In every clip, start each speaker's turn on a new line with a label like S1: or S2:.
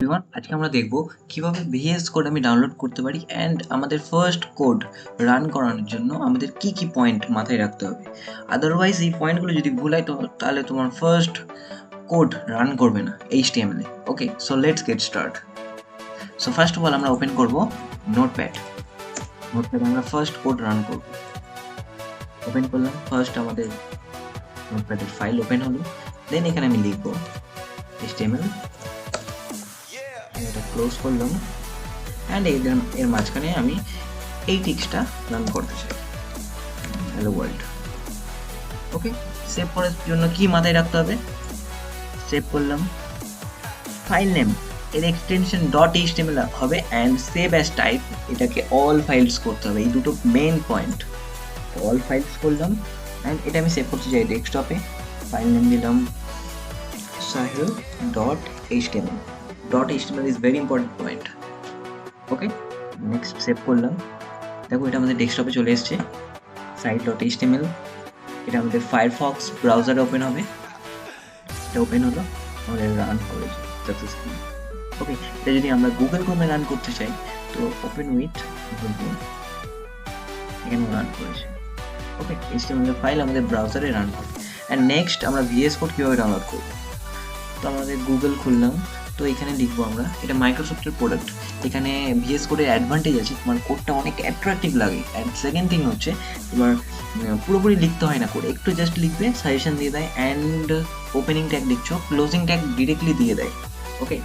S1: Everyone, আজকে আমরা দেখব কিভাবে ভিএস কোড আমি ডাউনলোড করতে পারি অ্যান্ড আমাদের ফার্স্ট কোড রান করানোর জন্য আমাদের কি কি পয়েন্ট মাথায় রাখতে হবে। আদারওয়াইজ এই পয়েন্টগুলো যদি ভুল হয় তাহলে তোমার ফার্স্ট কোড রান করবে না HTML A. Okay, so let's get start. So first of all আমরা ওপেন করব নোটপ্যাডে আমরা ফার্স্ট কোড রান করব। ওপেন করলাম, ফার্স্ট আমাদের নোটপ্যাডের ফাইল ওপেন হলো, দেন এখানে আমি লিখব HTML, এটা ক্লোজ করলাম অ্যান্ড এর মাঝখানে আমি এই টেক্সটটা রান করতে চাই, হ্যালো ওয়ার্ল্ড। ওকে, সেভ করার জন্য কি মাথায় রাখতে হবে, সেভ করলাম, ফাইল নেম এর এক্সটেনশন .html হবে অ্যান্ড সেভ অ্যাজ টাইপ এটাকে অল ফাইলস করতে হবে। এই দুটো মেইন পয়েন্ট, অল ফাইলস করলাম অ্যান্ড এটা আমি সেভ করতে চাই ডেস্কটপে। ফাইল নেম দিলাম sahil.html. .html is very important point. Okay, next save করলাম। দেখো এটা আমাদের ডেস্কটপে চলে এসেছে, site.html। এটা আমাদের ফায়ারফক্স ব্রাউজারে ওপেন হবে, এটা ওপেন হলো, আমাদের রান করেছে সাকসেসফুলি। ওকে, এটা যদি আমরা গুগল ক্রোমে রান করতে চাই তো ওপেন উইথ গুগল, এখানে রান করেছে। ওকে, HTML ফাইল আমাদের ব্রাউজারে রান হবে। অ্যান্ড নেক্সট আমরা ভিএস কোড কীভাবে ডাউনলোড করবো, তো আমাদের গুগল খুললাম, তো এখানে লিখবো আমরা, এটা মাইক্রোসফটের প্রোডাক্ট, এখানে ভিএস কোডের অ্যাডভান্টেজ আছে, তোমার কোডটা অনেক অ্যাট্রাকটিভ লাগে। অ্যান্ড সেকেন্ড থিং হচ্ছে তোমার পুরোপুরি লিখতে হয় না কোড, একটু জাস্ট লিখবে, সাজেশন দিয়ে দেয় অ্যান্ড ওপেনিং ট্যাগ লিখছো, ক্লোজিং ট্যাগ ডিরেক্টলি দিয়ে দেয়। Okay,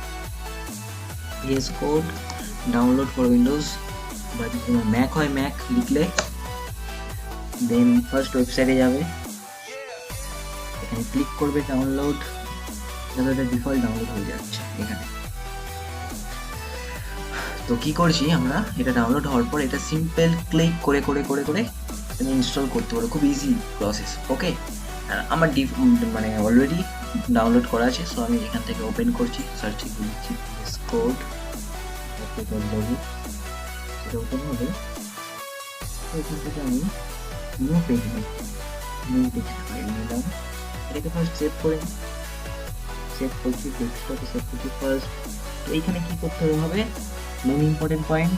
S1: VS Code download for Windows, বা যদি তোমার ম্যাক হয় ম্যাক লিখলে দেন ফার্স্ট ওয়েবসাইটে যাবে, এখানে ক্লিক করবে ডাউনলোড, এটা ডিফল্ট ডাউনলোড হয়ে যাচ্ছে এখানে। তো কি করছি আমরা, এটা ডাউনলোড হওয়ার পর এটা সিম্পল ক্লিক করে করে করে করে তুমি ইনস্টল করতে পারো, খুব ইজি প্রসেস। ওকে, আমার মানে অলরেডি ডাউনলোড করা আছে, সো আমি এখান থেকে ওপেন করছি, সার্চে দিচ্ছি কোড, ওকে করে দেবো, এটা ওপেন হবে। তো এখান থেকে আমি new page new text file নিলাম, এটাকে ফার্স্ট সেভ করে সেভ করছি, ডেস্কটপে সেভ করছি ফার্স্ট। তো এইখানে কি করতে হবে, মেন ইম্পর্টেন্ট পয়েন্ট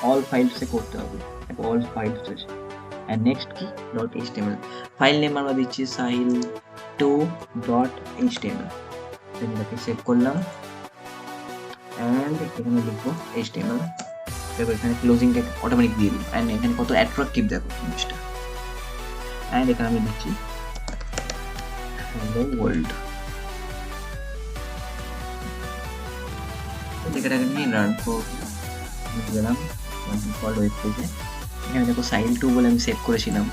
S1: অল ফাইলসে করতে হবে, অল ফাইলস আছে। অ্যান্ড নেক্সট কি .html, ফাইল নেম আমরা দিচ্ছি sahil2.html, এটাকে সেভ করলাম অ্যান্ড এখানে লিখবো HTML, তারপর এখানে ক্লোজিং ট্যাগ অটোমেটিক দিয়ে দিই। অ্যান্ড এখানে কত অ্যাট্রাকটিভ দেখো জিনিসটা, অ্যান্ড এখানে আমি দিচ্ছি হ্যালো ওয়ার্ল্ড, এটাকে নিয়ে রান গেলাম ডিফল্ট ওয়েব পেজে। এখানে দেখো সাহিল2 বলে আমি সেভ করেছিলাম,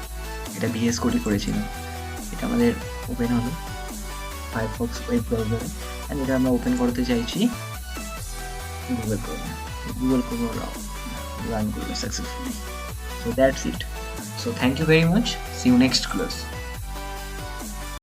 S1: এটা ভিএস কোডই করেছিলাম। এটা আমাদের ওপেন হলো ফায়ারফক্স ওয়েব ব্রাউজারে, অ্যান্ড এটা আমরা ওপেন করতে চাইছি গুগল ক্রোমে, রান করবে successfully. So that's it. So thank you very much, see you next class.